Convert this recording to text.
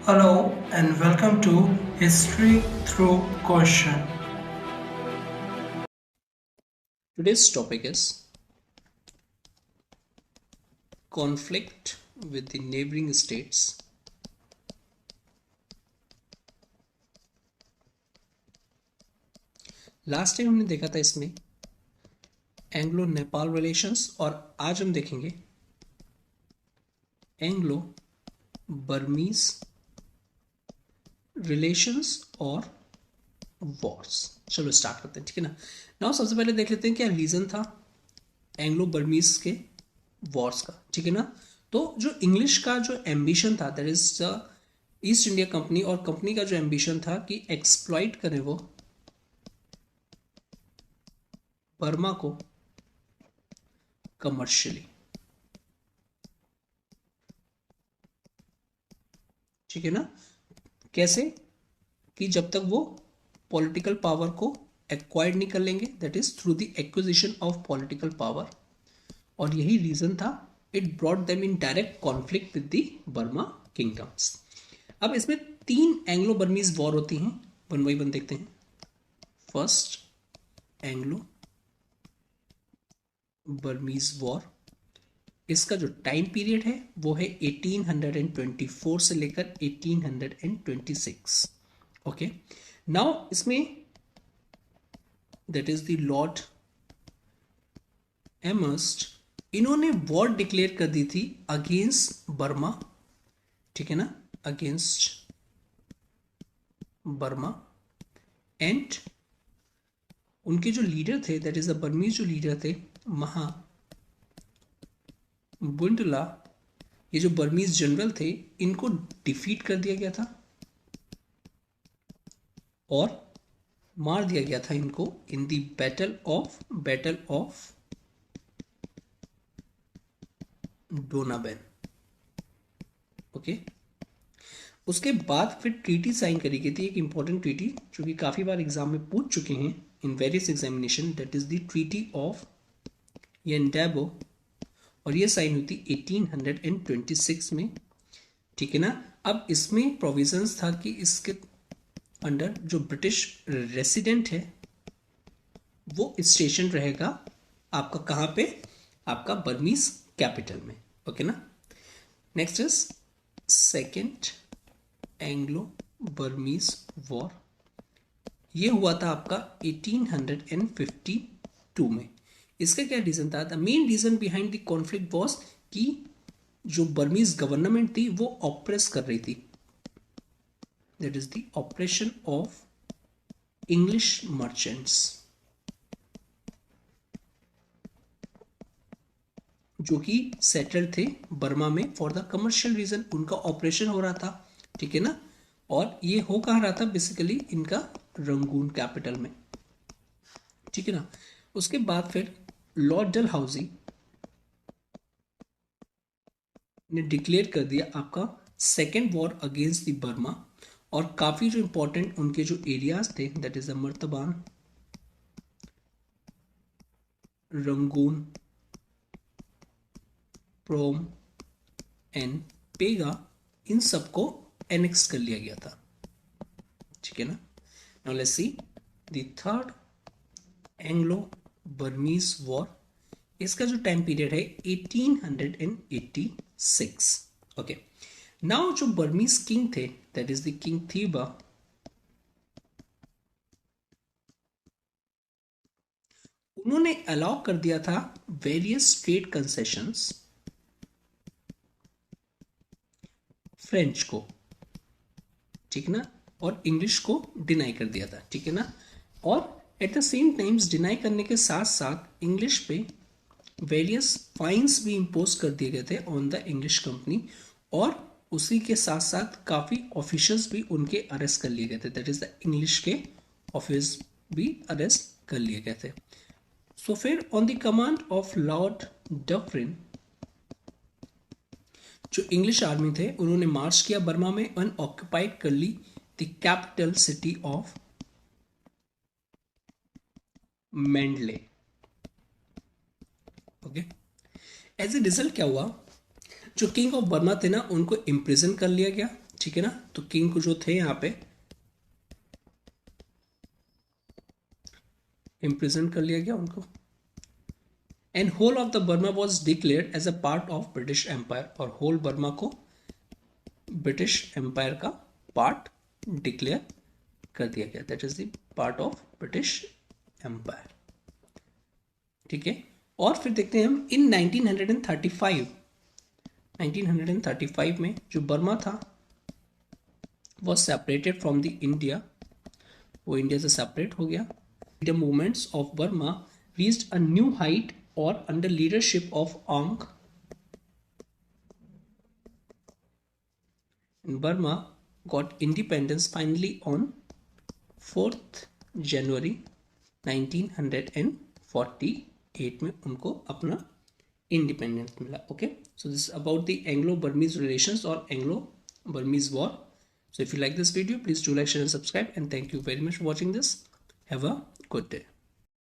Hello and welcome to History Through Question. Today's topic is conflict with the neighboring states. Last time हमने देखा था इसमें Anglo Nepal relations और आज हम देखेंगे एंग्लो बर्मीज रिलेशंस और वॉर्स। चलो स्टार्ट करते हैं, ठीक है ना। नाउ सबसे पहले देख लेते हैं क्या रीजन था एंग्लो बर्मीज के वॉर्स का, ठीक है ना। तो जो इंग्लिश का जो एम्बिशन था that is the east India company, और कंपनी का जो एम्बिशन था कि एक्सप्लॉइट करें वो बर्मा को कमर्शियली, ठीक है ना। कैसे कि जब तक वो पॉलिटिकल पावर को एक्वायर्ड नहीं कर लेंगे, that is through the acquisition of political power. और यही रीजन था, it brought them in direct conflict with the Burma kingdoms. अब इसमें तीन एंग्लो बर्मीज वॉर होती हैं, वन बाई वन देखते हैं। फर्स्ट एंग्लो बर्मीज वॉर, इसका जो टाइम पीरियड है वो है 1824 से लेकर 1826। ओके, नाउ इसमें दैट इज द लॉर्ड एमर्स्ट, इन्होंने वॉर डिक्लेयर कर दी थी अगेंस्ट बर्मा, ठीक है ना, अगेंस्ट बर्मा। एंड उनके जो लीडर थे दैट इज द बर्मीज जो लीडर थे महा बुंडला, ये जो बर्मीज जनरल थे इनको डिफीट कर दिया गया था और मार दिया गया था इनको इन दी बैटल ऑफ डोनाबेन। ओके, उसके बाद फिर ट्रीटी साइन करी गई थी, एक इंपॉर्टेंट ट्रीटी जो कि काफी बार एग्जाम में पूछ चुके हैं in various examination, that is the treaty of Yandabo. और ये साइन हुई थी 1826 में, ठीक है ना। अब इसमें प्रोविजंस था कि इसके अंडर जो ब्रिटिश रेसिडेंट है वो स्टेशन रहेगा आपका कहाँ पे, आपका बर्मीज कैपिटल में। ओके ना। Next is second Anglo Burmese war, ये हुआ था आपका 1852 में। इसका क्या रीजन था? The main reason behind the conflict was कि जो बर्मीज गवर्नमेंट थी वो ऑपरेस कर रही थी, that is the operation of English merchants, जो कि सेटल्ड थे बर्मा में फॉर द कमर्शियल रीजन, उनका ऑपरेशन हो रहा था, ठीक है ना। और ये हो कहाँ रहा था? बेसिकली इनका रंगून कैपिटल में, ठीक है ना। उसके बाद फिर लॉर्ड डलहौजी ने डिक्लेयर कर दिया आपका second war against the Burma. और काफी जो इंपॉर्टेंट उनके जो एरियाज थे that is the Martaban, Rangoon, Prome and Pegu, इन सबको एनेक्स कर लिया गया था, ठीक है ना। Now let's see the third Anglo Burmese war, इसका जो टाइम पीरियड है 1886। ओके, नाउ जो बर्मीज किंग थे that is the king Thibaw, उन्होंने अलाउ कर दिया था वेरियस ट्रेड कंसेशंस फ्रेंच को, ठीक है ना, और इंग्लिश को डिनाई कर दिया था, ठीक है ना। और at the same times deny करने के साथ साथ इंग्लिश पे वेरियस फाइन्स भी इम्पोज कर दिए गए थे ऑन द इंग्लिश कंपनी। और उसी के साथ साथ काफ़ी ऑफिशियल्स भी उनके अरेस्ट कर लिए गए थे, दैट इज द इंग्लिश के ऑफिस भी अरेस्ट कर लिए गए थे। सो फिर on the command of lord Dufferin, जो इंग्लिश आर्मी थे उन्होंने मार्च किया बर्मा में, अनऑक्युपाइड कर ली the capital city of Mandalay. Okay, as a result क्या हुआ, जो किंग ऑफ बर्मा थे ना उनको इम्प्रिजन कर लिया गया, ठीक है ना। तो किंग जो थे यहाँ पे इम्प्रिजन कर लिया गया उनको। And whole of the Burma was declared as a part of British Empire, और होल बर्मा को ब्रिटिश एम्पायर का पार्ट डिक्लेयर कर दिया गया, that is the part of British Empire. ठीक है। और फिर देखते हैं हम इन 1935 में जो बर्मा था was separated from the India, वो इंडिया से सेपरेट हो गया। Freedom movements of Burma reached a new height और अंडर लीडरशिप ऑफ आंग Burma got independence finally on 4th January 1948 में उनको अपना इंडिपेंडेंस मिला। Okay, so this about the Anglo Burmese relations और Anglo Burmese war. So if you like this video, please do like, share and subscribe, and thank you very much for watching this. Have a good day.